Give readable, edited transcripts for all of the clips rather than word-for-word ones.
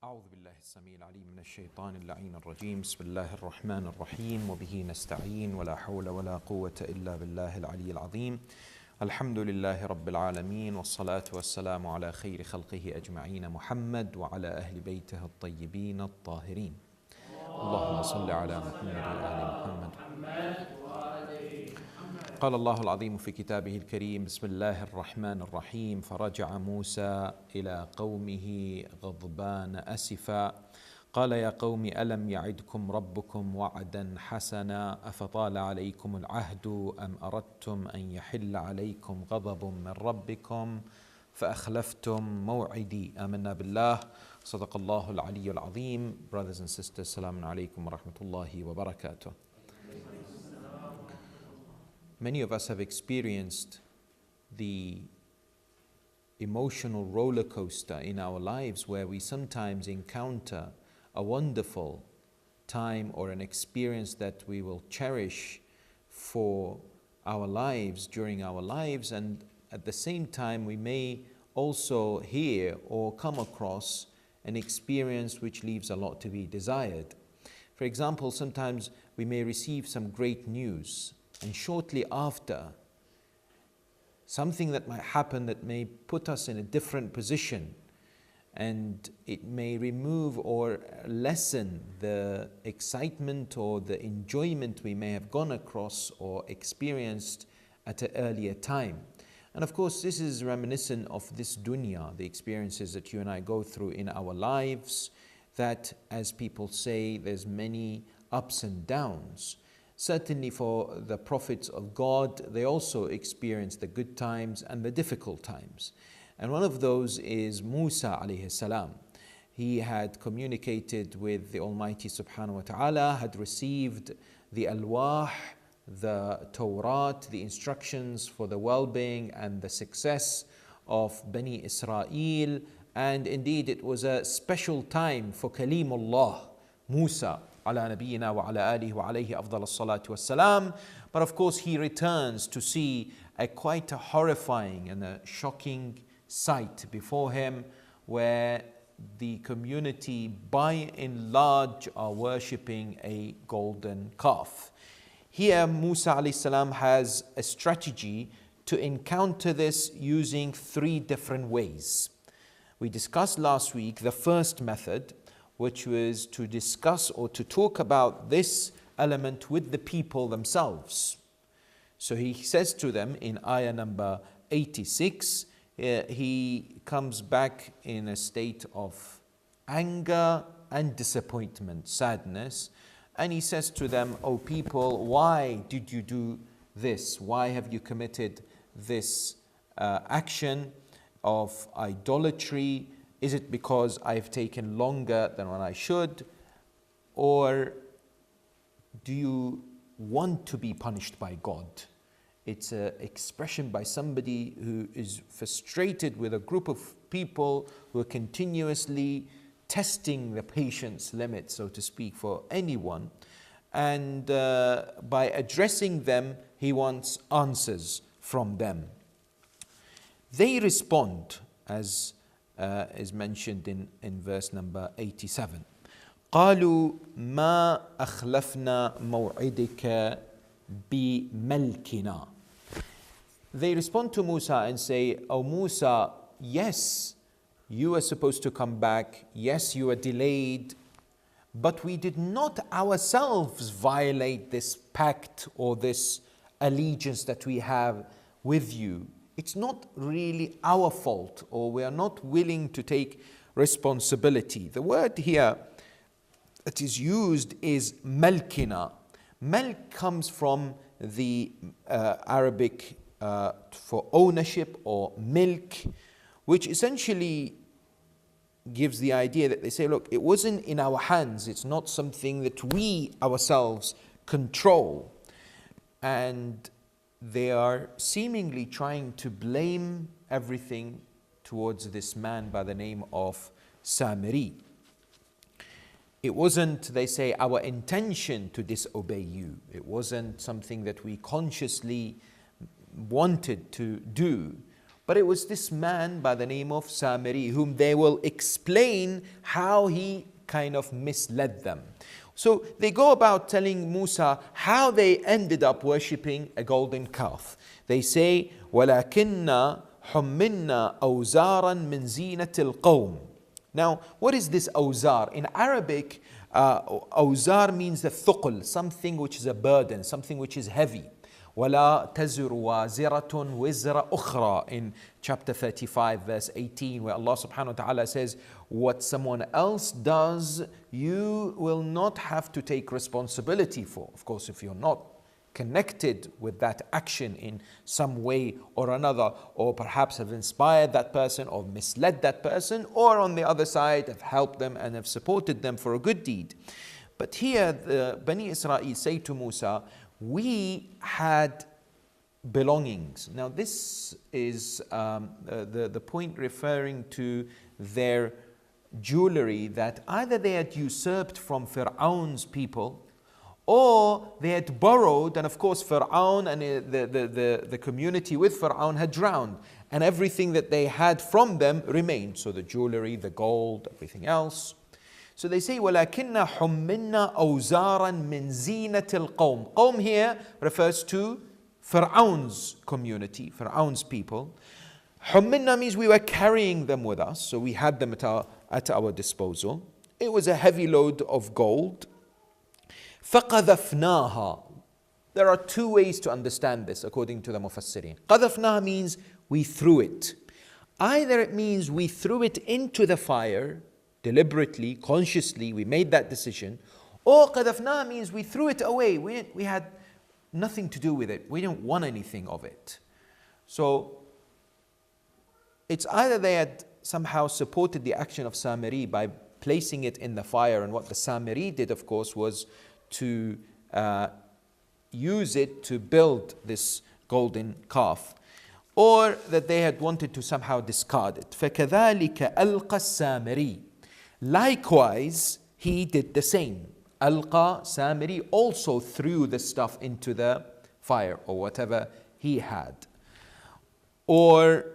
أعوذ بالله السميع العليم من الشيطان اللعين الرجيم بسم الله الرحمن الرحيم وبه نستعين ولا حول ولا قوة إلا بالله العلي العظيم الحمد لله رب العالمين والصلاة والسلام على خير خلقه أجمعين محمد وعلى أهل بيته الطيبين الطاهرين اللهم صل على محمد وآل محمد. قال الله العظيم في كتابه الكريم بسم الله الرحمن الرحيم فرجع موسى إلى قومه غضبان أسفا قال يا قوم ألم يعدكم ربكم وعدا حسنا أفطال عليكم العهد أم أردتم أن يحل عليكم غضب من ربكم فأخلفتم موعدي آمنا بالله صدق الله العلي العظيم. Brothers and sisters, Assalamu alaikum wa rahmatullahi wa barakatuh. Many of us have experienced the emotional roller coaster in our lives where we sometimes encounter a wonderful time or an experience that we will cherish for our lives, during our lives, and at the same time we may also hear or come across an experience which leaves a lot to be desired. For example, sometimes we may receive some great news, and shortly after, something that might happen that may put us in a different position, and it may remove or lessen the excitement or the enjoyment we may have gone across or experienced at an earlier time. And of course, this is reminiscent of this dunya, the experiences that you and I go through in our lives, that, as people say, there's many ups and downs. Certainly for the prophets of God, they also experienced the good times and the difficult times. And one of those is Musa alayhi salam. He had communicated with the Almighty subhanahu wa ta'ala, had received the alwah, the Torah, the instructions for the well-being and the success of Bani Israel. And indeed it was a special time for Kalimullah, Musa ala nabiyyina wa ala alihi wa alayhi afdal as-salatu was-salam. But of course he returns to see quite a horrifying and a shocking sight before him, where the community by and large are worshipping a golden calf. Here Musa alayhi salam has a strategy to encounter this using three different ways. We discussed last week the first method, which was to discuss or to talk about this element with the people themselves. So he says to them in ayah number 86, he comes back in a state of anger and disappointment, sadness, and he says to them, "O people, why did you do this? Why have you committed this action of idolatry? Is it because I've taken longer than what I should? Or do you want to be punished by God?" It's an expression by somebody who is frustrated with a group of people who are continuously testing the patience limit, so to speak, for anyone. And by addressing them, he wants answers from them. They respond, as is mentioned in verse number 87. قالوا ما أخلفنا موعدك بملكنا. They respond to Musa and say, "O Musa, yes, you were supposed to come back. Yes, you were delayed, but we did not ourselves violate this pact or this allegiance that we have with you. It's not really our fault, or we are not willing to take responsibility." The word here that is used is malkina. Malk comes from the Arabic for ownership or milk, which essentially gives the idea that they say, look, it wasn't in our hands. It's not something that we ourselves control. And they are seemingly trying to blame everything towards this man by the name of Samiri. It wasn't, they say, our intention to disobey you. It wasn't something that we consciously wanted to do. But it was this man by the name of Samiri, whom they will explain how he kind of misled them. So they go about telling Musa how they ended up worshipping a golden calf. They say, وَلَكِنَّا حُمِّنَّا أَوْزَارًا مِنْ زِينَةِ الْقَوْمِ. Now, what is this awzar? In Arabic, awzar means the thuql, something which is a burden, something which is heavy. وَلَا تَزِرُ وَازِرَةٌ وِزْرَ أُخْرَى in chapter 35 verse 18, where Allah subhanahu wa ta'ala says, what someone else does, you will not have to take responsibility for. Of course, if you're not connected with that action in some way or another, or perhaps have inspired that person or misled that person, or on the other side have helped them and have supported them for a good deed. But here the Bani Israel say to Musa, we had belongings. Now this is the point referring to their jewelry that either they had usurped from Fir'aun's people, or they had borrowed, and of course Fir'aun and the community with Fir'aun had drowned, and everything that they had from them remained. So the jewelry, the gold, everything else. So they say, وَلَكِنَّا حُمِّنَّا أَوْزَارًا مِنْ زِينَةِ الْقَوْمِ. Qawm here refers to Fir'aun's community, Fir'aun's people. حُمِّنَّا means we were carrying them with us, so we had them at our disposal. It was a heavy load of gold. فَقَذَفْنَاهَا. There are two ways to understand this according to the Mufassirin. قَذَفْنَاهَا means we threw it. Either it means we threw it into the fire, deliberately, consciously, we made that decision. Or قَذَفْنَاهَا means we threw it away. We had nothing to do with it. We didn't want anything of it. So it's either they had somehow supported the action of Samiri by placing it in the fire, and what the Samiri did, of course, was to use it to build this golden calf, or that they had wanted to somehow discard it. فَكَذَلِكَ أَلْقَى السَّامِرِي. Likewise, he did the same. Alqa, Samiri also threw the stuff into the fire, or whatever he had. Or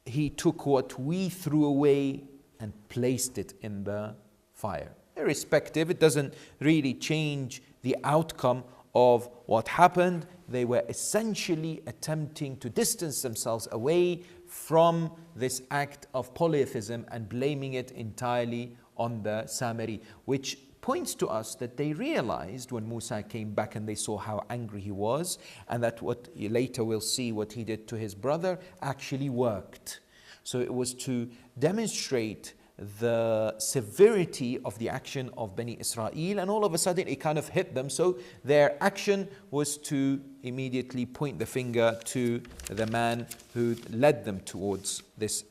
he took what we threw away and placed it in the fire. Irrespective, it doesn't really change the outcome of what happened. They were essentially attempting to distance themselves away from this act of polytheism and blaming it entirely on the Samiri, which points to us that they realized when Musa came back and they saw how angry he was, and that what later we'll see what he did to his brother actually worked. So it was to demonstrate the severity of the action of Bani Israel, and all of a sudden it kind of hit them. So their action was to immediately point the finger to the man who led them towards this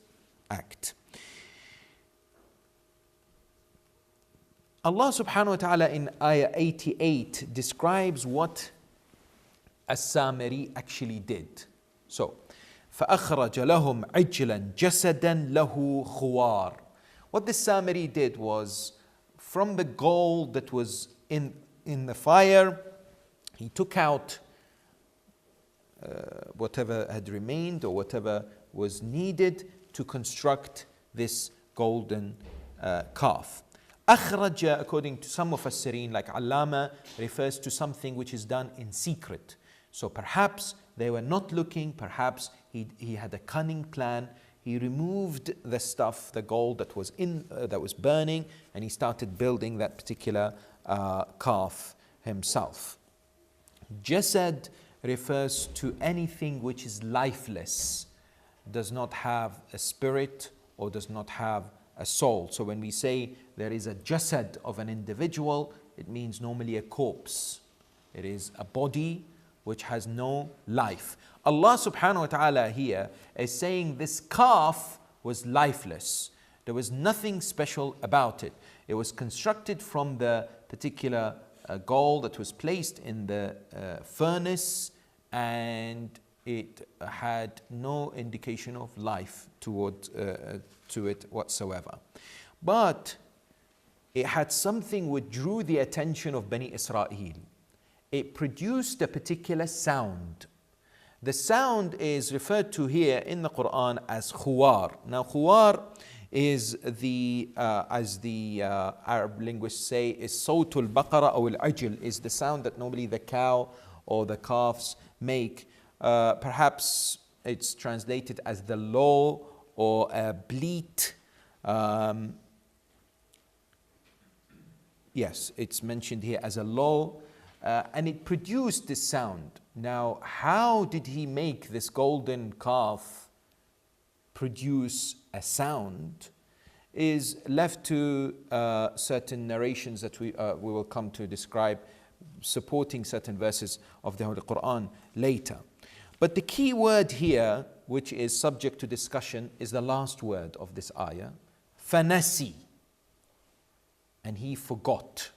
act. Allah subhanahu wa ta'ala in ayah 88 describes what As-Samiri actually did. So, فَأَخْرَجَ لَهُمْ عِجْلًا جَسَدًا لَهُ خُوَارٍ. What the Samiri did was, from the gold that was in the fire, he took out whatever had remained or whatever was needed to construct this golden calf. أخرج, according to some Mufassirin like Allama, refers to something which is done in secret. So perhaps they were not looking, perhaps he had a cunning plan. He removed the stuff, the gold that was burning, and he started building that particular calf himself. Jasad refers to anything which is lifeless, does not have a spirit or does not have a soul. So when we say there is a jasad of an individual, it means normally a corpse. It is a body which has no life. Allah subhanahu wa ta'ala here is saying this calf was lifeless. There was nothing special about it. It was constructed from the particular gold that was placed in the furnace, and it had no indication of life to it whatsoever. But it had something which drew the attention of Bani Israel. It produced a particular sound. The sound is referred to here in the Quran as khuwar. Now khuwar is as the Arab linguists say, is sawtul baqara or al-ajl, is the sound that normally the cow or the calves make. Perhaps it's translated as the low or a bleat. Yes, it's mentioned here as a low, and it produced this sound. Now, how did he make this golden calf produce a sound is left to certain narrations that we will come to describe, supporting certain verses of the Holy Quran later. But the key word here, which is subject to discussion, is the last word of this ayah, fanasi. And he forgot,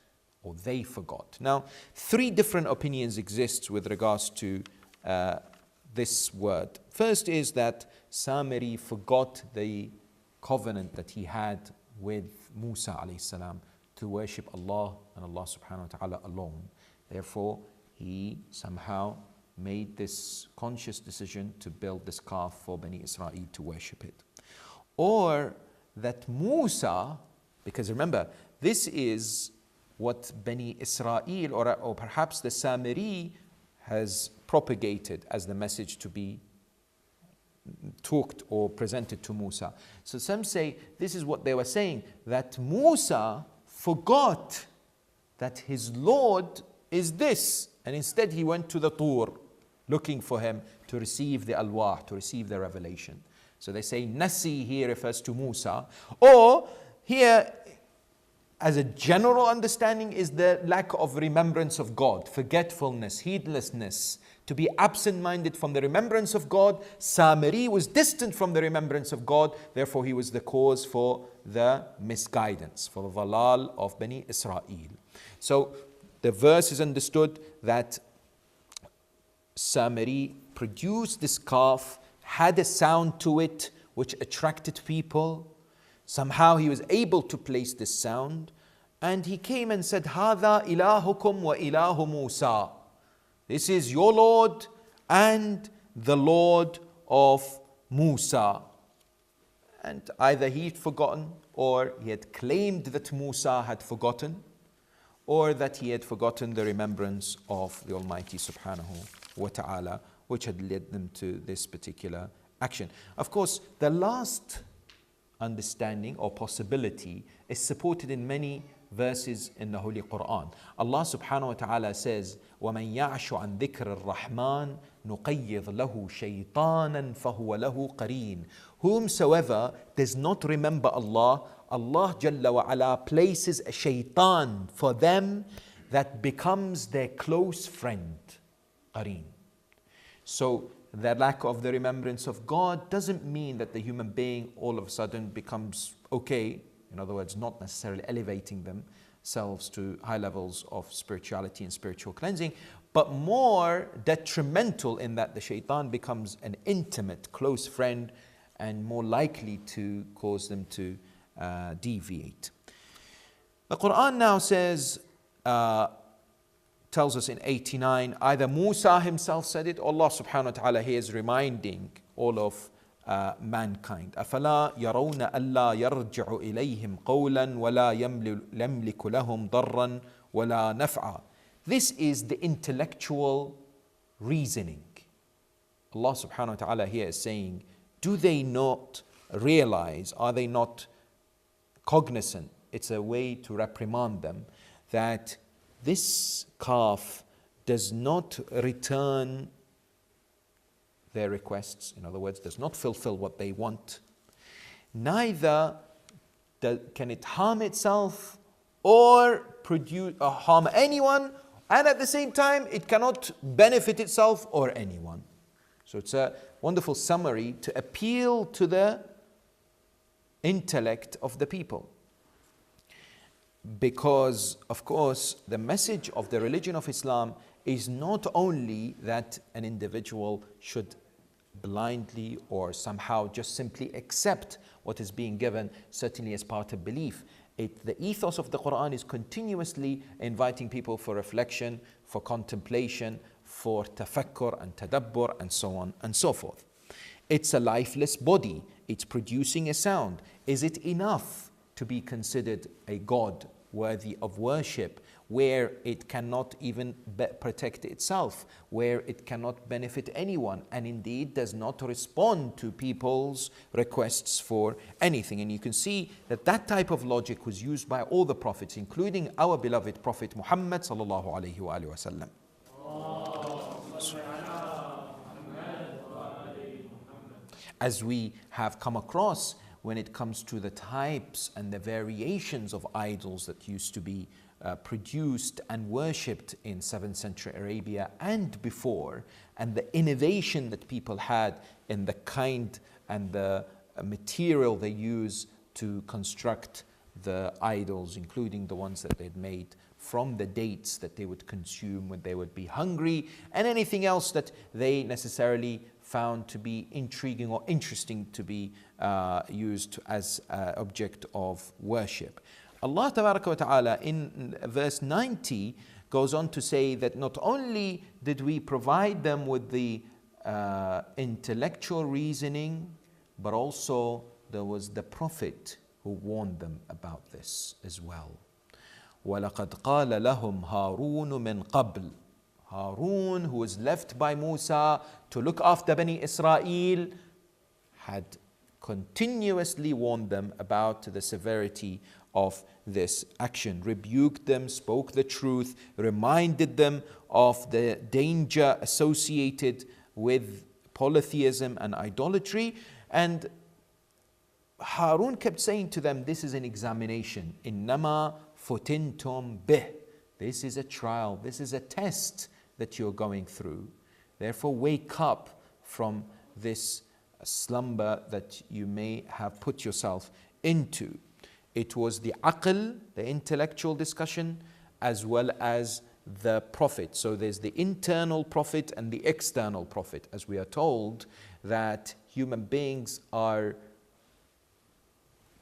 or they forgot. Now, 3 different opinions exist with regards to this word. First is that Samiri forgot the covenant that he had with Musa alayhi salam to worship Allah and Allah subhanahu wa ta'ala alone. Therefore, he somehow made this conscious decision to build this calf for Bani Israel to worship it. Or that Musa, because remember, this is what Bani Israel or perhaps the Samiri has propagated as the message to be talked or presented to Musa. So some say this is what they were saying, that Musa forgot that his Lord is this, and instead he went to the Tur looking for him to receive the alwah, to receive the revelation. So they say Nasi here refers to Musa, or here as a general understanding is the lack of remembrance of God, forgetfulness, heedlessness, to be absent-minded from the remembrance of God. Samiri was distant from the remembrance of God, therefore he was the cause for the misguidance, for the dhalal of Bani Israel. So the verse is understood that Samiri produced this calf, had a sound to it which attracted people. Somehow he was able to place this sound, and he came and said, "Hada ilahukum wa ilahu Musa." This is your Lord and the Lord of Musa. And either he'd forgotten, or he had claimed that Musa had forgotten, or that he had forgotten the remembrance of the Almighty subhanahu wa ta'ala, which had led them to this particular action. Of course, the last understanding or possibility is supported in many verses in the Holy Quran. Allah subhanahu wa ta'ala says, وَمَنْ يَعْشُ عَنْ ذِكْرِ الرَّحْمَنِ نُقَيِّضْ لَهُ شَيْطَانًا فَهُوَ لَهُ قَرِينٌ. Whomsoever does not remember Allah, Allah Jalla wa Ala places a shaitan for them that becomes their close friend, qareen. So the lack of the remembrance of God doesn't mean that the human being all of a sudden becomes okay. In other words, not necessarily elevating themselves to high levels of spirituality and spiritual cleansing, but more detrimental in that the shaitan becomes an intimate, close friend and more likely to cause them to deviate. The Quran now says, tells us in 89, either Musa himself said it, or Allah subhanahu wa ta'ala here is reminding all of mankind. أَفَلَا يَرَوْنَ أَلَّا يَرْجِعُ إِلَيْهِمْ قَوْلًا وَلَا يَمْلِكُ لَهُمْ ضَرًّا وَلَا نَفْعًا. This is the intellectual reasoning. Allah subhanahu wa ta'ala here is saying, do they not realize, are they not cognizant? It's a way to reprimand them that this calf does not return their requests, in other words, does not fulfill what they want. Neither can it harm itself or produce or harm anyone, and at the same time it cannot benefit itself or anyone. So it's a wonderful summary to appeal to the intellect of the people. Because, of course, the message of the religion of Islam is not only that an individual should blindly or somehow just simply accept what is being given, certainly as part of belief. The ethos of the Quran is continuously inviting people for reflection, for contemplation, for tafakkur and tadabbur and so on and so forth. It's a lifeless body. It's producing a sound. Is it enough to be considered a God worthy of worship, where it cannot even protect itself, where it cannot benefit anyone, and indeed does not respond to people's requests for anything? And you can see that that type of logic was used by all the prophets, including our beloved Prophet Mohammed sallallahu alaihi wasallam. As we have come across when it comes to the types and the variations of idols that used to be produced and worshipped in 7th century Arabia and before, and the innovation that people had in the kind and the material they use to construct the idols, including the ones that they'd made from the dates that they would consume when they would be hungry, and anything else that they necessarily found to be intriguing or interesting to be used as an object of worship. Allah Tabaraka wa Ta'ala in verse 90 goes on to say that not only did we provide them with the intellectual reasoning, but also there was the Prophet who warned them about this as well. وَلَقَدْ قَالَ لَهُمْ هَارُونُ مِنْ قَبْلِ. Harun, who was left by Musa to look after Bani Israel, had continuously warned them about the severity of this action, rebuked them, spoke the truth, reminded them of the danger associated with polytheism and idolatry. And Harun kept saying to them, this is an examination. إِنَّمَا فُتِنْتُمْ بِهِ. This is a trial, this is a test that you're going through. Therefore, wake up from this slumber that you may have put yourself into. It was the aql, the intellectual discussion, as well as the prophet. So there's the internal prophet and the external prophet. As we are told that human beings are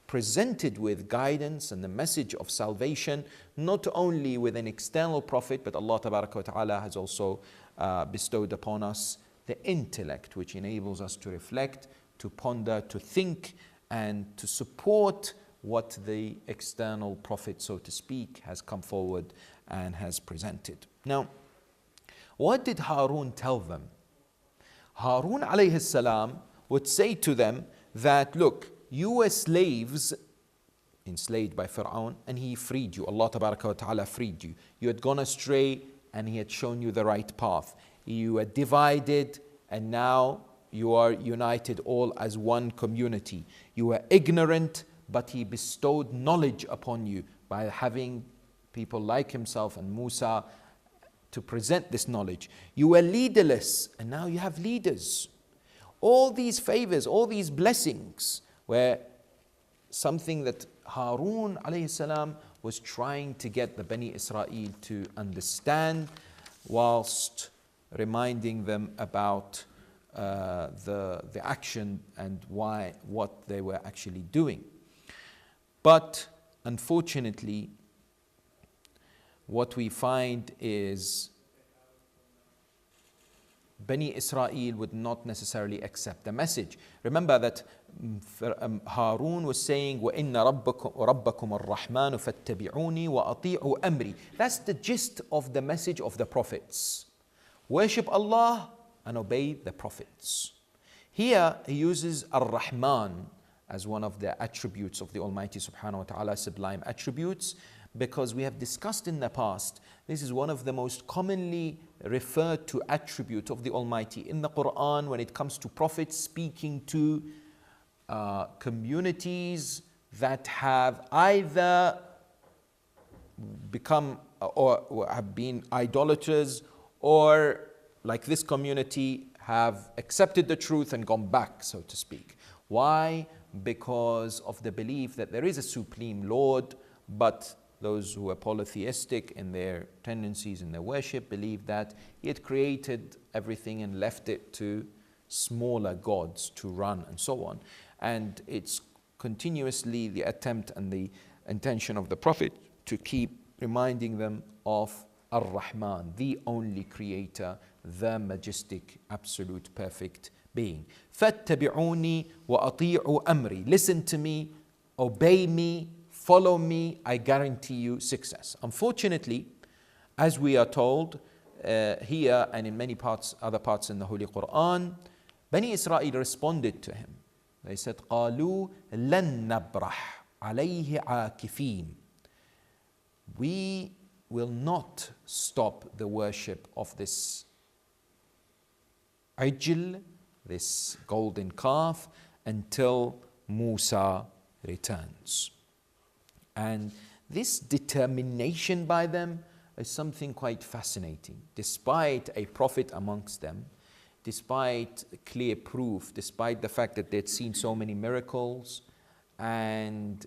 presented with guidance and the message of salvation, not only with an external prophet, but Allah Tabaraka wa Ta'ala has also bestowed upon us the intellect, which enables us to reflect, to ponder, to think, and to support what the external prophet, so to speak, has come forward and has presented. Now, what did Harun tell them? Harun alayhi salam would say to them that, look, you were slaves, enslaved by Fir'aun, and he freed you. Allah Tabaraka wa Ta'ala freed you. You had gone astray and he had shown you the right path. You were divided and now you are united all as one community. You were ignorant, but he bestowed knowledge upon you by having people like himself and Musa to present this knowledge. You were leaderless and now you have leaders. All these favors, all these blessings were something that Harun alayhi salam was trying to get the Bani Israel to understand, whilst reminding them about the action and what they were actually doing. But unfortunately, what we find is Bani Israel would not necessarily accept the message. Remember that Harun was saying, وَإِنَّ رَبَّكُمُ الرَّحْمَنُ فَاتَّبِعُونِي وَأَطِيعُوا أَمْرِي. That's the gist of the message of the prophets. Worship Allah and obey the prophets. Here he uses Ar-Rahman as one of the attributes of the Almighty Subhanahu wa Ta'ala, sublime attributes, because we have discussed in the past, this is one of the most commonly referred to attribute of the Almighty in the Quran when it comes to prophets speaking to communities that have either become or have been idolaters, or like this community have accepted the truth and gone back, so to speak. Why? Because of the belief that there is a supreme Lord, but those who are polytheistic in their tendencies in their worship believe that he had created everything and left it to smaller gods to run and so on. And it's continuously the attempt and the intention of the Prophet to keep reminding them of Ar-Rahman, the only creator, the majestic, absolute, perfect being. فَاتَّبِعُونِي وَأَطِيعُوا أَمْرِي. Listen to me, obey me, follow me, I guarantee you success. Unfortunately, as we are told here and in many parts, other parts in the Holy Quran, Bani Israel responded to him. They said, قَالُوا لَن نَبْرَحْ عَلَيْهِ عَاكِفِينَ. We will not stop the worship of this ajl, this golden calf, until Musa returns. And this determination by them is something quite fascinating. Despite a prophet amongst them, despite clear proof, despite the fact that they'd seen so many miracles, and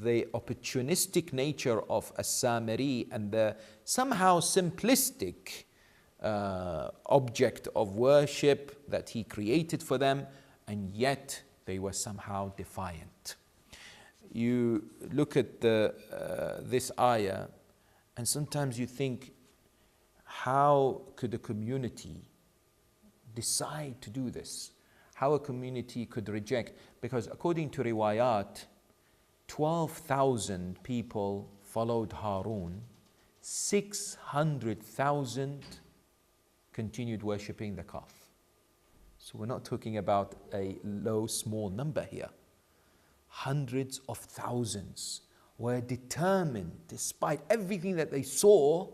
the opportunistic nature of As-Samiri and the somehow simplistic object of worship that he created for them, and yet they were somehow defiant. You look at this ayah, and sometimes you think, how could a community decide to do this? How a community could reject? Because according to riwayat, 12,000 people followed Harun, 600,000 continued worshipping the calf. So we're not talking about a low, small number here. Hundreds of thousands were determined, despite everything that they saw,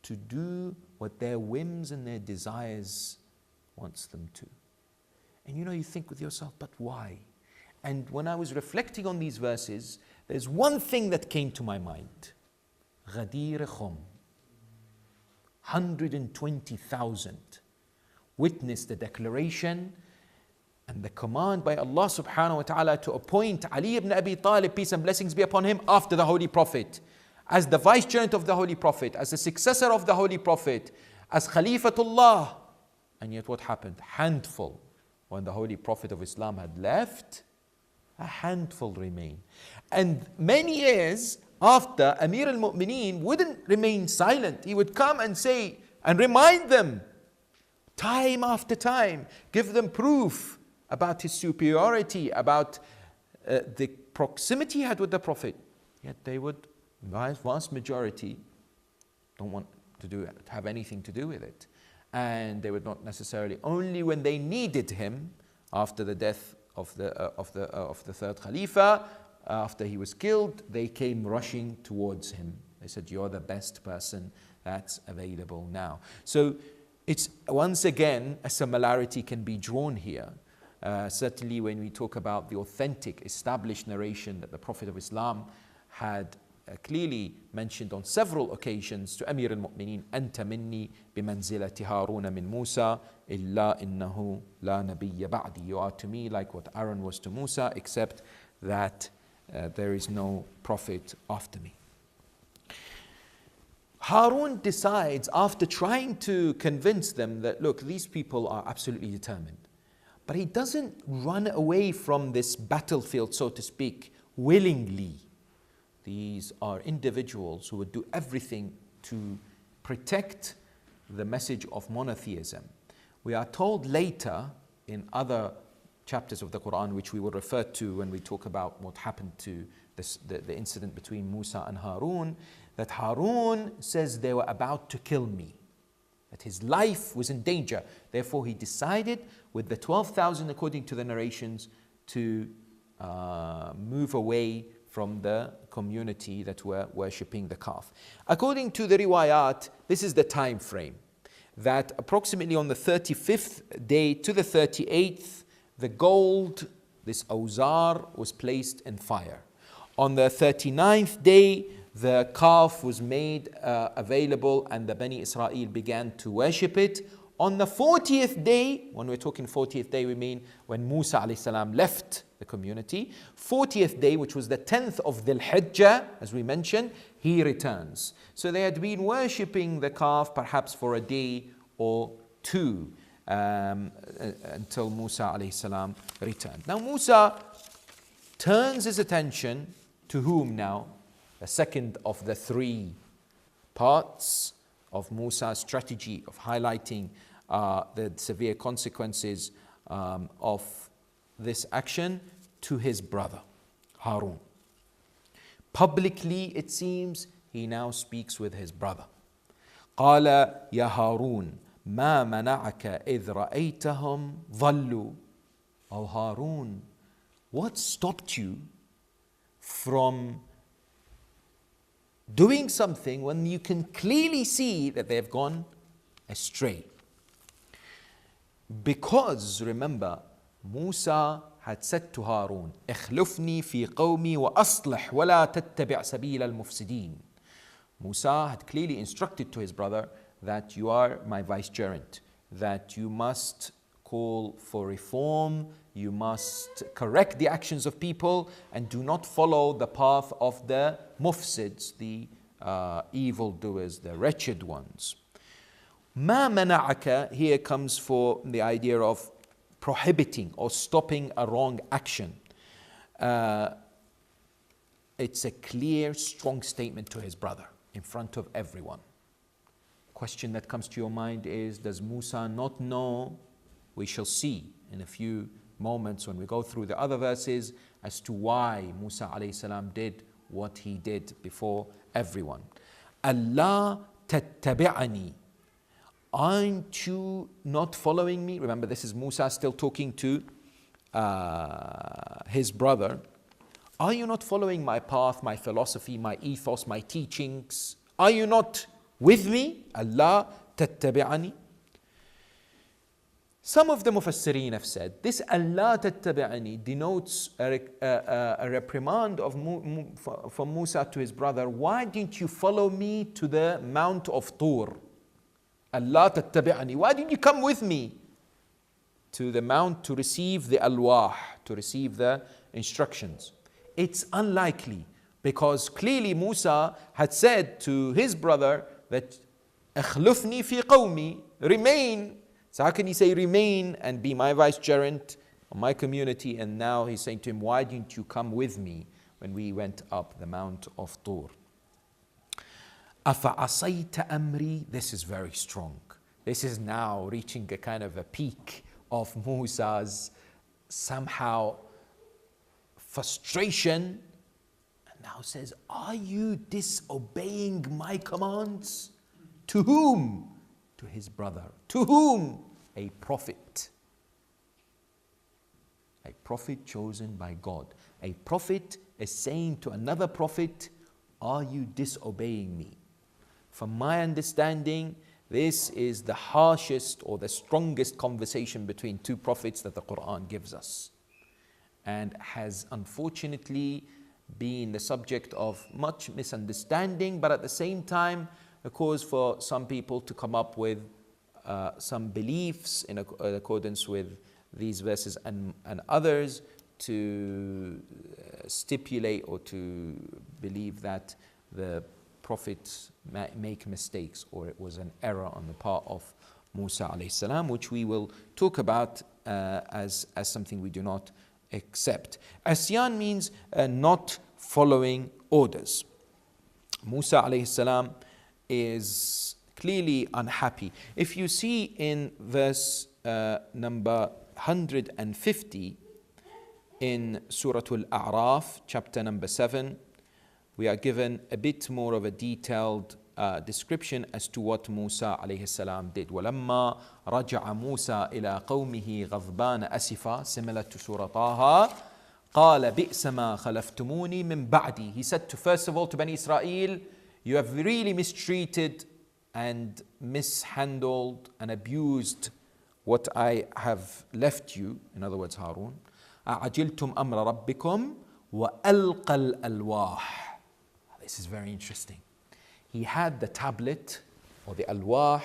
to do what their whims and their desires wants them to. And you think with yourself, but why? And when I was reflecting on these verses, there's one thing that came to my mind. Ghadir Khum, 120,000 witnessed the declaration and the command by Allah subhanahu wa ta'ala to appoint Ali ibn Abi Talib, peace and blessings be upon him, after the Holy Prophet, as the vicegerent of the Holy Prophet, as the successor of the Holy Prophet, as Khalifatullah. And yet what happened? Handful. When the Holy Prophet of Islam had left, a handful remained. And many years after, Amir al-Mu'mineen wouldn't remain silent. He would come and say, and remind them, time after time, give them proof about his superiority, about the proximity he had with the Prophet. Yet they would, vast majority, don't want to have anything to do with it. And they would not necessarily, only when they needed him, after the death of the third Khalifa, after he was killed, they came rushing towards him. They said, you're the best person that's available now. So it's once again, a similarity can be drawn here. Certainly when we talk about the authentic, established narration that the Prophet of Islam had clearly mentioned on several occasions to Amir al-Mu'mineen, أنت مني بمنزلة هارون من موسى إلا إنه لا نبي بعدي. You are to me like what Aaron was to Musa, except that there is no prophet after me. Harun decides, after trying to convince them that, look, these people are absolutely determined, but he doesn't run away from this battlefield, so to speak, willingly. These are individuals who would do everything to protect the message of monotheism. We are told later in other chapters of the Quran, which we will refer to when we talk about what happened to the incident between Musa and Harun, that Harun says they were about to kill me, that his life was in danger. Therefore, he decided with the 12,000, according to the narrations, to move away from the community that were worshipping the calf. According to the riwayat, this is the time frame, that approximately on the 35th day to the 38th, the gold, this awzar, was placed in fire. On the 39th day, the calf was made available and the Bani Israel began to worship it. On the 40th day, when we're talking 40th day, we mean when Musa alayhi salam left the community. 40th day, which was the 10th of Dhul Hijjah, as we mentioned, he returns. So they had been worshipping the calf perhaps for a day or two until Musa alayhi salam returned. Now Musa turns his attention to whom now? The second of the three parts of Musa's strategy of highlighting the severe consequences of this action to his brother Harun. Publicly, it seems, he now speaks with his brother. قال يا هارون ما منعك إذ رأيتهم ضلوا. O Harun, what stopped you from doing something when you can clearly see that they've gone astray? Because, remember, Musa had said to Harun, اخلفني في قومي وأصلح ولا تتبع سبيل المفسدين. Musa had clearly instructed to his brother that you are my vicegerent, that you must call for reform, you must correct the actions of people, and do not follow the path of the mufsids, the evildoers, the wretched ones. ما منعك here comes for the idea of prohibiting or stopping a wrong action. It's a clear, strong statement to his brother in front of everyone. Question that comes to your mind is, does Musa not know? We shall see in a few moments when we go through the other verses as to why Musa alayhi salam did what he did before everyone. Allah tattabi'ani. Aren't you not following me? Remember, this is Musa still talking to his brother. Are you not following my path, my philosophy, my ethos, my teachings? Are you not with me? Allah tattabi'ani. Some of the Mufassirin have said this Allah tattabi'ani denotes a reprimand from Musa to his brother. Why didn't you follow me to the Mount of Tur? Allah tattabi'ani. Why didn't you come with me to the mount to receive the alwah, to receive the instructions? It's unlikely, because clearly Musa had said to his brother that akhlufni fi qawmi, remain. So how can he say remain and be my vicegerent of my community? And now he's saying to him, why didn't you come with me when we went up the Mount of Tur? أَفَعَصَيْتَ أَمْرِي. This is very strong. This is now reaching a kind of a peak of Musa's somehow frustration. And now says, are you disobeying my commands? To whom? To his brother. To whom? A prophet. A prophet chosen by God. A prophet is saying to another prophet, are you disobeying me? From my understanding, this is the harshest or the strongest conversation between two prophets that the Quran gives us, and has unfortunately been the subject of much misunderstanding, but at the same time a cause for some people to come up with some beliefs in accordance with these verses and others, to stipulate or to believe that the prophets make mistakes, or it was an error on the part of Musa alayhi salam, which we will talk about as something we do not accept. Asyan means not following orders. Musa alayhi salam is clearly unhappy. If you see in verse number 150 in Surat Al-A'raf, chapter number 7, we are given a bit more of a detailed description as to what Musa alayhi salam did. وَلَمَّا رَجَعَ مُوسَى إِلَىٰ قَوْمِهِ غَضْبَانَ أَسِفًا, similar to Surah Taha, قَالَ بِئْسَ مَا خَلَفْتُمُونِي مِنْ بَعْدِي. He said first of all to Bani Israel, you have really mistreated and mishandled and abused what I have left you. In other words, Harun. أَعَجِلْتُمْ أَمْرَ رَبِّكُمْ وَأَلْقَى الْأَلْوَاحِ. This is very interesting. He had the tablet or the alwah,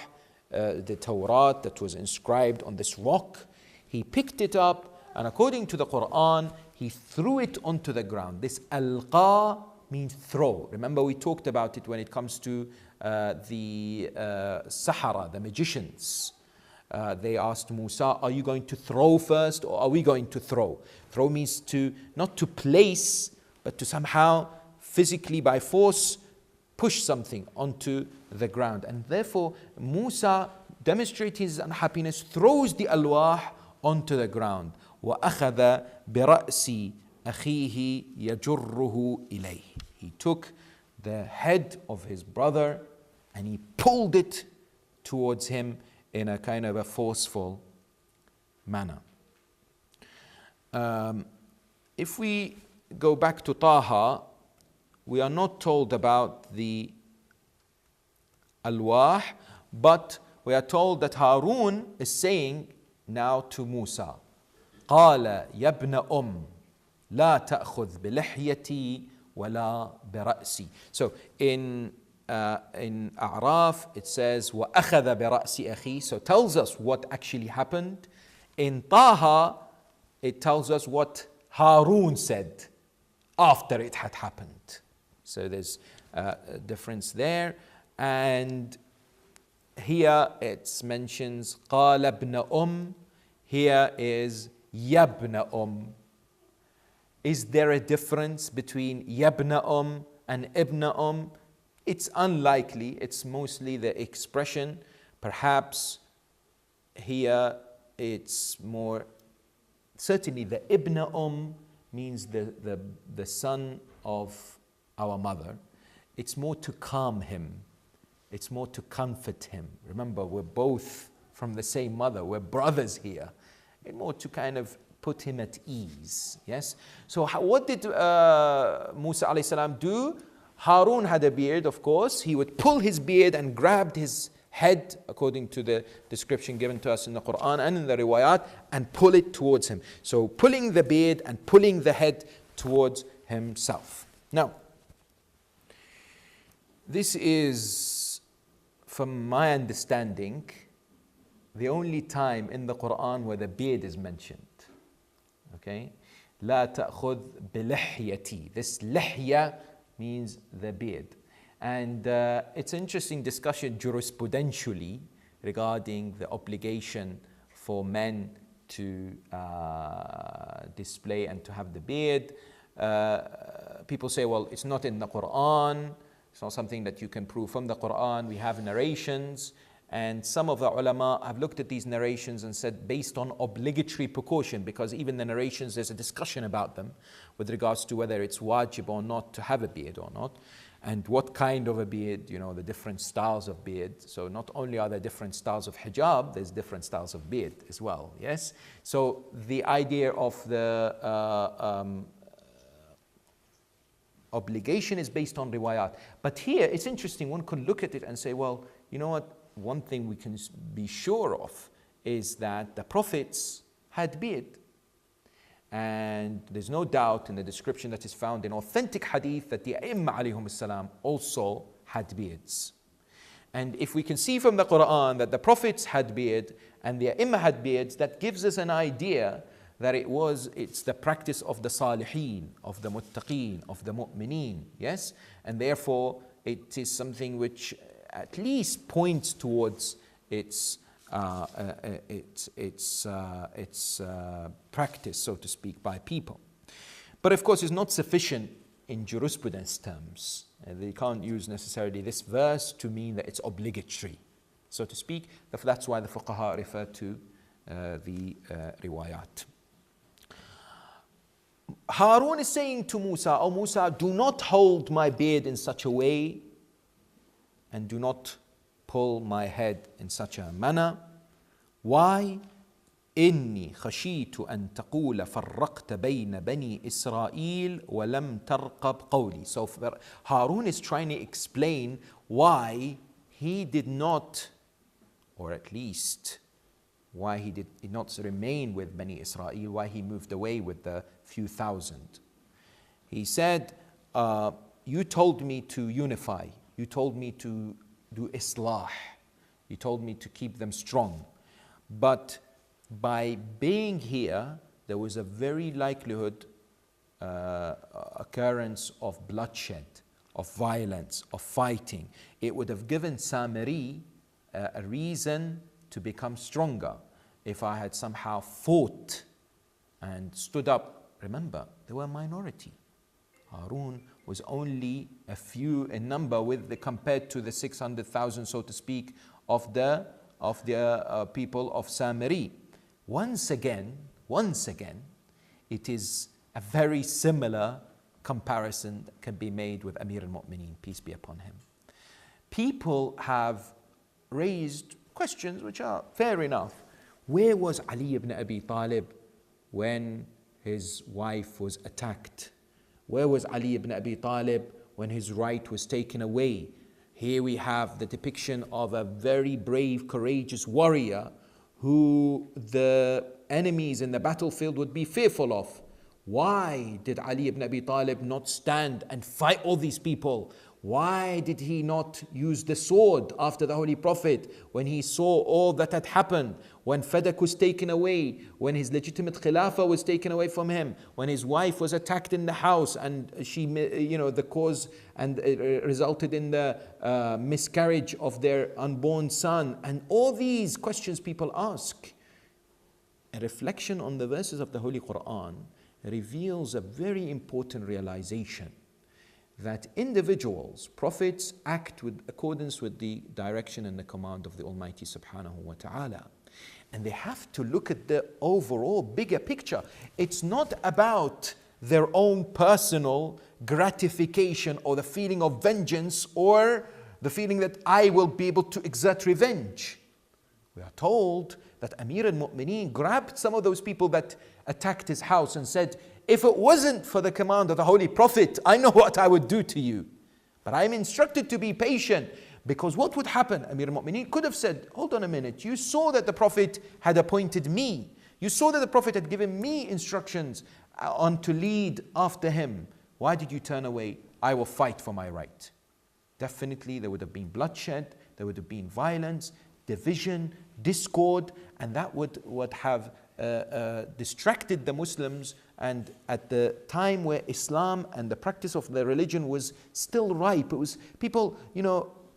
the Torah that was inscribed on this rock. He picked it up, and according to the Quran, he threw it onto the ground. This alqa means throw. Remember, we talked about it when it comes to the Sahara, the magicians. They asked Musa, are you going to throw first, or are we going to throw? Throw means not to place, but to somehow physically by force push something onto the ground. And therefore, Musa demonstrates his unhappiness, throws the alwah onto the ground. وَأَخَذَ بِرَأْسِ أَخِيهِ يَجُرُّهُ إِلَيْهِ. He took the head of his brother and he pulled it towards him in a kind of a forceful manner. If we go back to Taha, we are not told about the alwah, but we are told that Harun is saying now to Musa, قال يا ابن لا تأخذ بلحيتي ولا برأسي. So in A'raf it says وأخذ برأس أخي, so tells us what actually happened. In Taha it tells us what Harun said after it had happened. So there's a difference there. And here it mentions قال ابن here is يبن Is there a difference between يبن and ابن It's unlikely. It's mostly the expression. Perhaps here it's more, certainly the ibn means the son of our mother. It's more to calm him. It's more to comfort him. Remember, we're both from the same mother. We're brothers here. And more to kind of put him at ease. Yes? So what did Musa alayhi salam do? Harun had a beard, of course. He would pull his beard and grabbed his head, according to the description given to us in the Quran and in the riwayat, and pull it towards him. So pulling the beard and pulling the head towards himself. Now, this is, from my understanding, the only time in the Quran where the beard is mentioned. Okay? لا تأخذ بلحيتي. This lihya means the beard. And it's an interesting discussion jurisprudentially regarding the obligation for men to display and to have the beard. People say, well, it's not in the Quran. It's not something that you can prove from the Quran. We have narrations. And some of the ulama have looked at these narrations and said, based on obligatory precaution, because even the narrations, there's a discussion about them with regards to whether it's wajib or not to have a beard or not. And what kind of a beard, the different styles of beard. So not only are there different styles of hijab, there's different styles of beard as well, yes? So the idea of the obligation is based on riwayat. But here, it's interesting, one could look at it and say, well, you know what? One thing we can be sure of is that the prophets had beard. And there's no doubt in the description that is found in authentic hadith that the A'imma alayhum salam also had beards. And if we can see from the Quran that the prophets had beard and the A'imma had beards, that gives us an idea that it's the practice of the salihin, of the muttaqeen, of the mu'mineen, yes? And therefore it is something which at least points towards its practice, so to speak, by people. But of course, it's not sufficient in jurisprudence terms. They can't use necessarily this verse to mean that it's obligatory, so to speak. That's why the fuqaha refer to the riwayat. Harun is saying to Musa, "O Musa, do not hold my beard in such a way, and do not pull my head in such a manner. Why? إني خشيت أن تقول فرقت بين بني إسرائيل ولم ترقب قولي." So Harun is trying to explain why he did not, or at least why he did not remain with Bani Israel, why he moved away with the few thousand. He said, you told me to unify. You told me to do islah. You told me to keep them strong. But by being here, there was a very likelihood occurrence of bloodshed, of violence, of fighting. It would have given Samiri a reason to become stronger if I had somehow fought and stood up. Remember, they were a minority. Harun was only a few in number compared to the 600,000, so to speak, of the people of Samiri. Once again, it is a very similar comparison that can be made with Amir al-Mu'mineen, peace be upon him. People have raised questions which are fair enough. Where was Ali ibn Abi Talib when his wife was attacked? Where was Ali ibn Abi Talib when his right was taken away? Here we have the depiction of a very brave, courageous warrior who the enemies in the battlefield would be fearful of. Why did Ali ibn Abi Talib not stand and fight all these people? Why did he not use the sword after the Holy Prophet when he saw all that had happened? When Fadak was taken away, when his legitimate Khilafah was taken away from him, when his wife was attacked in the house and she, the cause and it resulted in the miscarriage of their unborn son, and all these questions people ask. A reflection on the verses of the Holy Quran reveals a very important realization that individuals, prophets, act with accordance with the direction and the command of the Almighty subhanahu wa ta'ala. And they have to look at the overall bigger picture. It's not about their own personal gratification or the feeling of vengeance or the feeling that I will be able to exert revenge. We are told that Amir al-Mu'mineen grabbed some of those people that attacked his house and said, if it wasn't for the command of the Holy Prophet, I know what I would do to you. But I'm instructed to be patient, because what would happen? Amir al-Mu'mineen could have said, hold on a minute, you saw that the Prophet had appointed me. You saw that the Prophet had given me instructions on to lead after him. Why did you turn away? I will fight for my right. Definitely there would have been bloodshed, there would have been violence, division, discord, and that would have distracted the Muslims. And at the time where Islam and the practice of the religion was still ripe, it was people,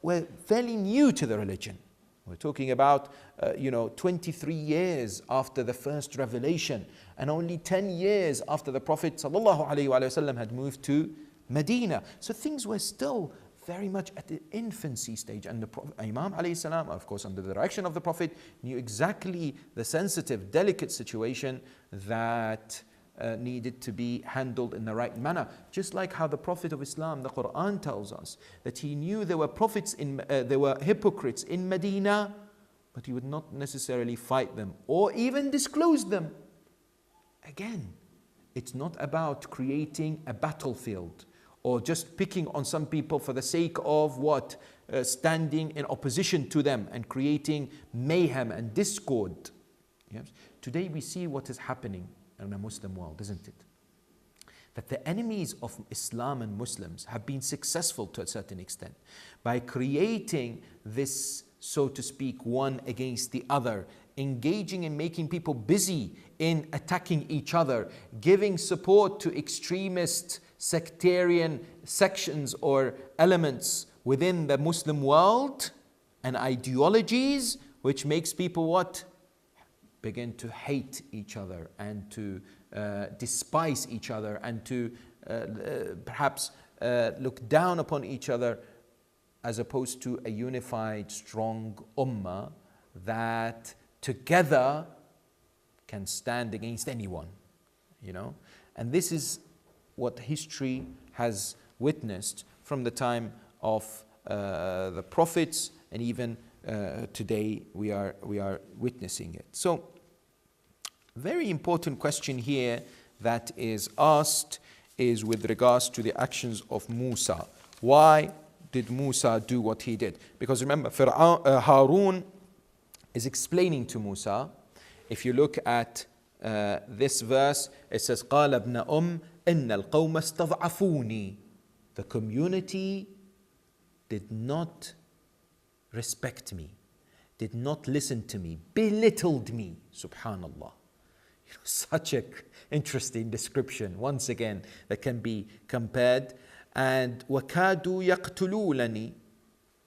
were fairly new to the religion. We're talking about 23 years after the first revelation, and only 10 years after the Prophet ﷺ had moved to Medina. So things were still very much at the infancy stage, and the Imam alayhi salam, of course under the direction of the Prophet, knew exactly the sensitive, delicate situation that needed to be handled in the right manner. Just like how the Prophet of Islam, the Quran tells us that he knew there were there were hypocrites in Medina, but he would not necessarily fight them or even disclose them. Again, it's not about creating a battlefield or just picking on some people for the sake of what? Standing in opposition to them and creating mayhem and discord. Yes? Today we see what is happening in the Muslim world, isn't it? That the enemies of Islam and Muslims have been successful to a certain extent by creating this, so to speak, one against the other, engaging in making people busy in attacking each other, giving support to extremist sectarian sections or elements within the Muslim world and ideologies, which makes people what? Begin to hate each other and to despise each other and to perhaps look down upon each other, as opposed to a unified, strong ummah that together can stand against anyone, And this is what history has witnessed from the time of the prophets, and even today we are witnessing it. So, very important question here that is asked is with regards to the actions of Musa. Why did Musa do what he did? Because remember, Harun is explaining to Musa. If you look at this verse, it says, قَالَ ابْنَ إِنَّ الْقَوْمَ اسْتَضْعَفُونِي. The community did not respect me, did not listen to me, belittled me. Subhanallah. Such an interesting description, once again, that can be compared. And وَكَادُوا يَقْتُلُونَنِي.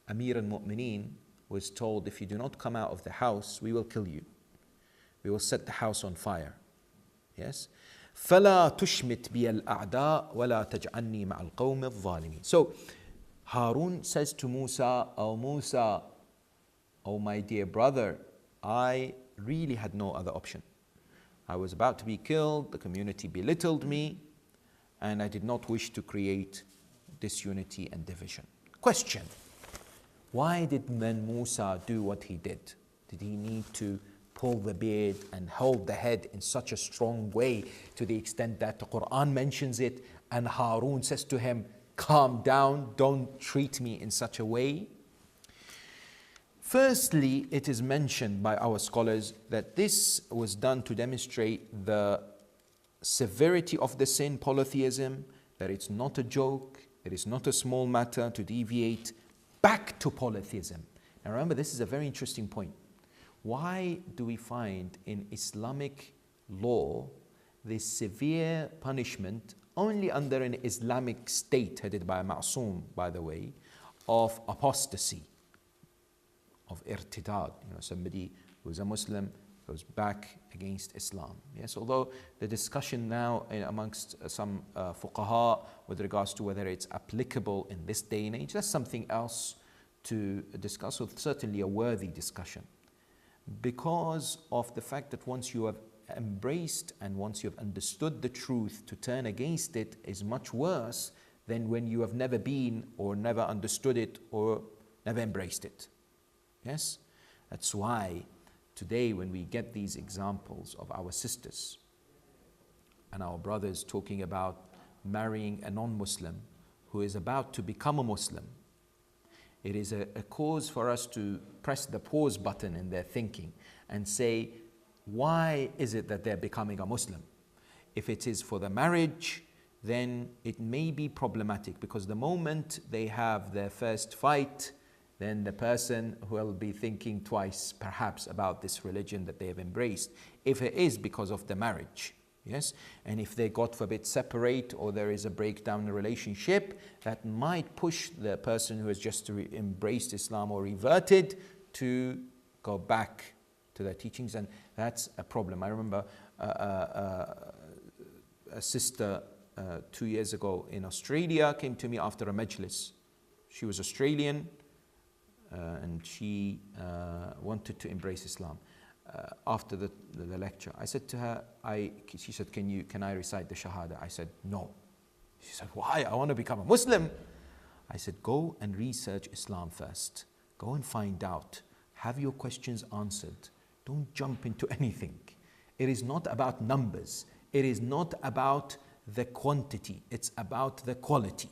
Amir al-Mu'mineen was told, if you do not come out of the house, we will kill you. We will set the house on fire. Yes? فَلَا تُشْمِتْ بِيَ الْأَعْدَاء وَلَا تَجْعَلْنِي مَعَ الْقَوْمِ الظَّالِمِينَ. So Harun says to Musa, oh my dear brother, I really had no other option. I was about to be killed, the community belittled me, and I did not wish to create disunity and division. Question: why did then Musa do what he did? Did he need to pull the beard and hold the head in such a strong way to the extent that the Quran mentions it and Harun says to him, calm down, don't treat me in such a way? Firstly, it is mentioned by our scholars that this was done to demonstrate the severity of the sin, polytheism, that it's not a joke, it is not a small matter to deviate back to polytheism. Now remember, this is a very interesting point. Why do we find in Islamic law this severe punishment only under an Islamic state headed by a Ma'soom, by the way, of apostasy, of irtidad, somebody who is a Muslim goes back against Islam. Yes, although the discussion now amongst some fuqaha with regards to whether it's applicable in this day and age, that's something else to discuss, so certainly a worthy discussion. Because of the fact that once you have embraced and once you have understood the truth, to turn against it is much worse than when you have never been or never understood it or never embraced it. Yes? That's why today when we get these examples of our sisters and our brothers talking about marrying a non-Muslim who is about to become a Muslim, it is a cause for us to press the pause button in their thinking and say, why is it that they're becoming a Muslim? If it is for the marriage, then it may be problematic, because the moment they have their first fight, then the person will be thinking twice perhaps about this religion that they have embraced, if it is because of the marriage. Yes, and if they, God forbid, separate or there is a breakdown in the relationship, that might push the person who has just embraced Islam or reverted to go back to their teachings, and that's a problem. I remember a sister 2 years ago in Australia came to me after a majlis. She was Australian and she wanted to embrace Islam. After the lecture, I said to her, she said, can I recite the Shahada? I said, no. She said, why? I want to become a Muslim. I said, go and research Islam first. Go and find out. Have your questions answered. Don't jump into anything. It is not about numbers. It is not about the quantity. It's about the quality.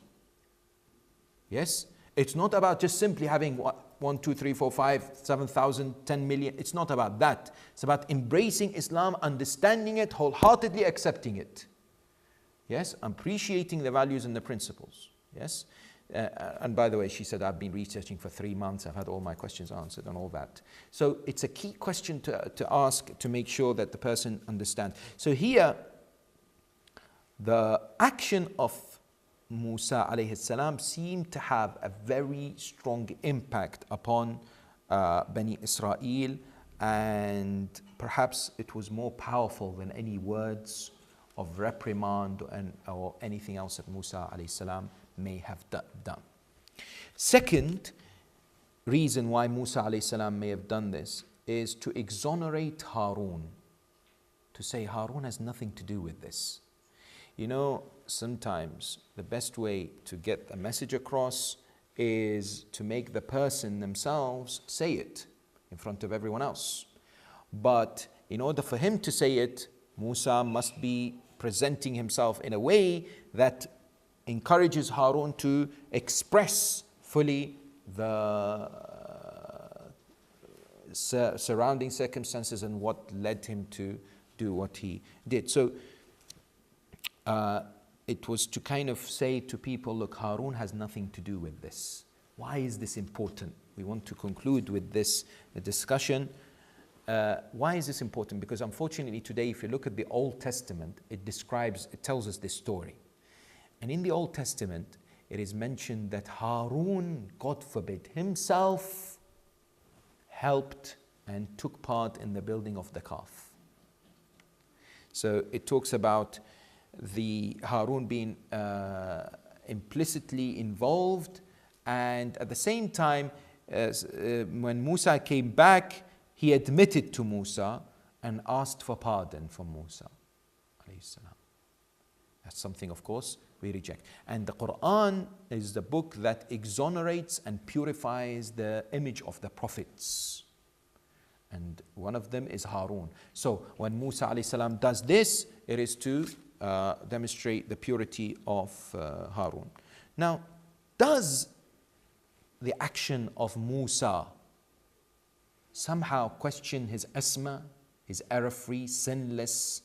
Yes? It's not about just simply having 1, 2, 3, 4, 5, 7,000, 10 million. It's not about that. It's about embracing Islam, understanding it, wholeheartedly accepting it. Yes, appreciating the values and the principles. Yes, and by the way, she said, I've been researching for 3 months. I've had all my questions answered and all that. So it's a key question to ask to make sure that the person understands. So here, the action of Musa alayhi salam seemed to have a very strong impact upon Bani Israel, and perhaps it was more powerful than any words of reprimand or anything else that Musa alayhi salam may have done. Second reason why Musa alayhi salam may have done this is to exonerate Harun, to say Harun has nothing to do with this. Sometimes the best way to get a message across is to make the person themselves say it in front of everyone else. But in order for him to say it, Musa must be presenting himself in a way that encourages Harun to express fully the surrounding circumstances and what led him to do what he did. So it was to kind of say to people, look, Harun has nothing to do with this. Why is this important? We want to conclude with this discussion. Why is this important? Because unfortunately today, if you look at the Old Testament, it tells us this story. And in the Old Testament, it is mentioned that Harun, God forbid, himself helped and took part in the building of the calf. So it talks about the Harun being implicitly involved, and at the same time, when Musa came back, he admitted to Musa and asked for pardon from Musa alayhi salam. That's something, of course, we reject. And the Quran is the book that exonerates and purifies the image of the prophets. And one of them is Harun. So when Musa alayhi salam does this, it is to demonstrate the purity of Harun. Now, does the action of Musa somehow question his asma, his error-free, sinless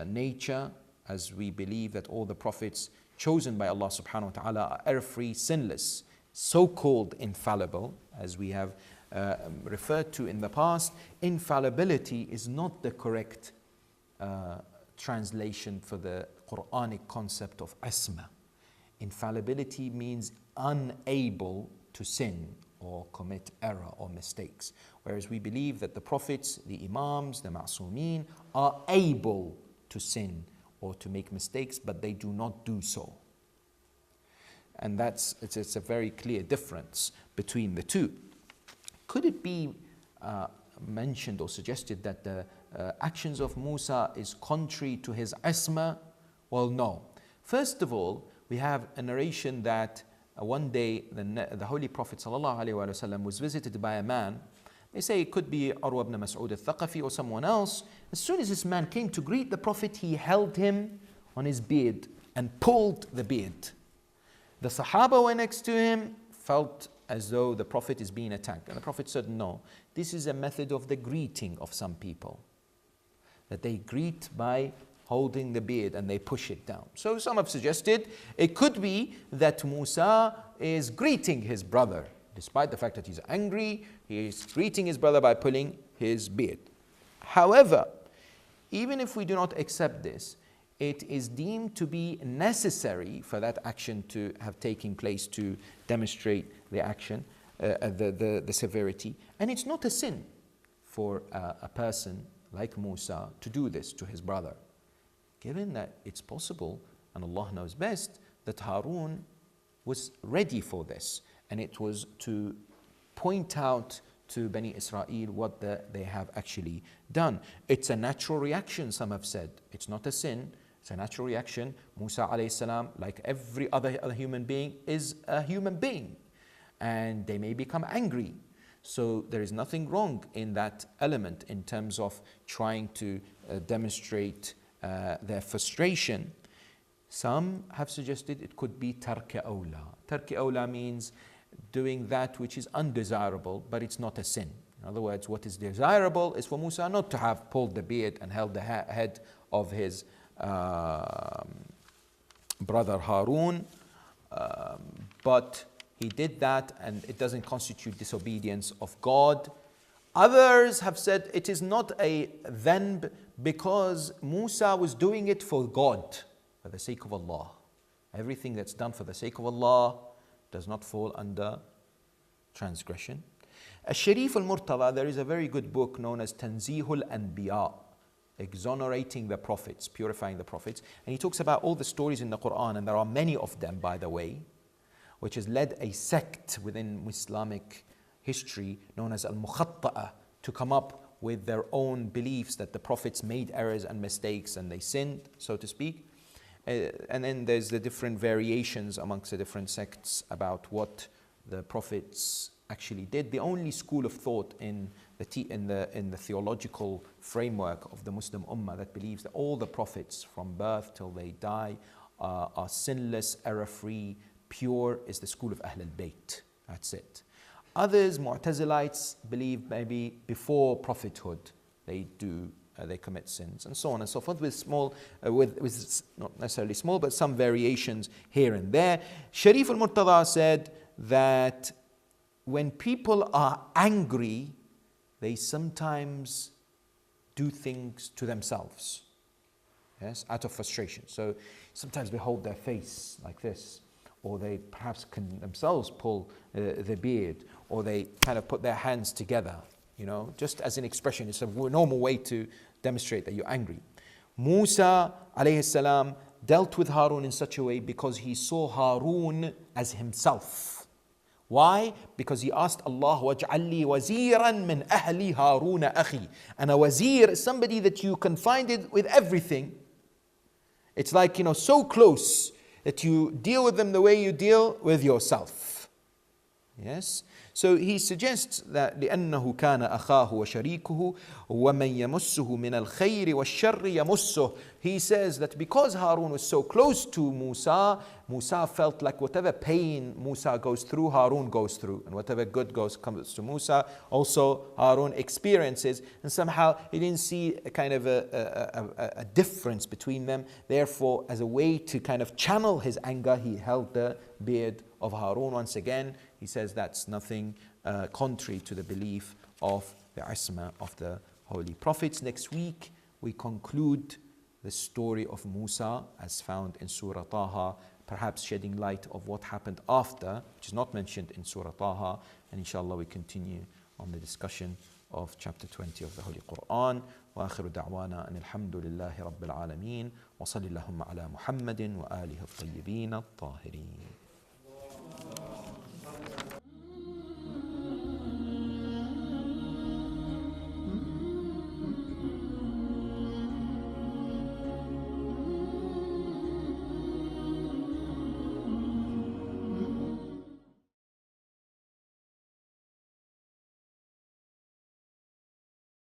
nature, as we believe that all the prophets chosen by Allah subhanahu wa ta'ala are error-free, sinless, so-called infallible, as we have referred to in the past. Infallibility is not the correct translation for the Quranic concept of asma. Infallibility means unable to sin or commit error or mistakes. Whereas we believe that the prophets, the imams, the ma'soomeen are able to sin or to make mistakes, but they do not do so. And it's a very clear difference between the two. Could it be mentioned or suggested that the actions of Musa is contrary to his asma? Well, no. First of all, we have a narration that one day the Holy Prophet ﷺ was visited by a man. They say it could be Urwa ibn Mas'ud al-Thaqafi or someone else. As soon as this man came to greet the Prophet, he held him on his beard and pulled the beard. The Sahaba were next to him, felt as though the Prophet is being attacked. And the Prophet said, no, this is a method of the greeting of some people. That they greet by holding the beard and they push it down. So some have suggested it could be that Musa is greeting his brother. Despite the fact that he's angry, he is greeting his brother by pulling his beard. However, even if we do not accept this, it is deemed to be necessary for that action to have taken place to demonstrate the action, the severity. And it's not a sin for a person like Musa to do this to his brother. Given that it's possible, and Allah knows best, that Harun was ready for this. And it was to point out to Bani Israel what they have actually done. It's a natural reaction, some have said. It's not a sin, it's a natural reaction. Musa alayhi salam, like every other human being, is a human being. And they may become angry. So there is nothing wrong in that element in terms of trying to demonstrate their frustration. Some have suggested it could be tark awla. Tark awla means doing that which is undesirable, but it's not a sin. In other words, what is desirable is for Musa not to have pulled the beard and held the head of his brother Harun, but he did that and it doesn't constitute disobedience of God. Others have said it is not a dhanb because Musa was doing it for God, for the sake of Allah. Everything that's done for the sake of Allah does not fall under transgression. Al-Sharif al-Murtada, there is a very good book known as Tanzihul Anbiya, exonerating the prophets, purifying the prophets. And he talks about all the stories in the Quran, and there are many of them, by the way, which has led a sect within Islamic history known as Al-Mukhatta'a to come up with their own beliefs that the prophets made errors and mistakes and they sinned, so to speak. And then there's the different variations amongst the different sects about what the prophets actually did. The only school of thought in the theological framework of the Muslim Ummah that believes that all the prophets from birth till they die are sinless, error-free, pure is the school of Ahl al-Bayt. That's it. Others, Mu'tazilites, believe maybe before prophethood they commit sins, and so on and so forth, with not necessarily small, but some variations here and there. Sharif al-Murtada said that when people are angry, they sometimes do things to themselves, yes, out of frustration. So sometimes they hold their face like this, or they perhaps can themselves pull the beard, or they kind of put their hands together, just as an expression. It's a normal way to demonstrate that you're angry. Musa alayhi salam dealt with Harun in such a way because he saw Harun as himself. Why? Because he asked Allah, وَاجْعَلْ لِي وَزِيرًا مِنْ أَهْلِ هَارُونَ أَخِي. And a wazir is somebody that you confided with everything. It's like, so close that you deal with them the way you deal with yourself. Yes? So he suggests that لأنه كان أخاه وشريكه ومن يمسه من الخير والشر يمسه. He says that because Harun was so close to Musa, Musa felt like whatever pain Musa goes through, Harun goes through. And whatever good comes to Musa, also Harun experiences. And somehow he didn't see a kind of a difference between them. Therefore, as a way to kind of channel his anger, he held the beard of Harun once again. He says that's nothing contrary to the belief of the Isma of the Holy Prophets. Next week, we conclude the story of Musa as found in Surah Taha, perhaps shedding light of what happened after, which is not mentioned in Surah Taha. And inshallah, we continue on the discussion of chapter 20 of the Holy Quran. وآخر دعوانا أن الحمد لله رب العالمين وصلى اللهم على محمد وآله الطيبين الطاهرين.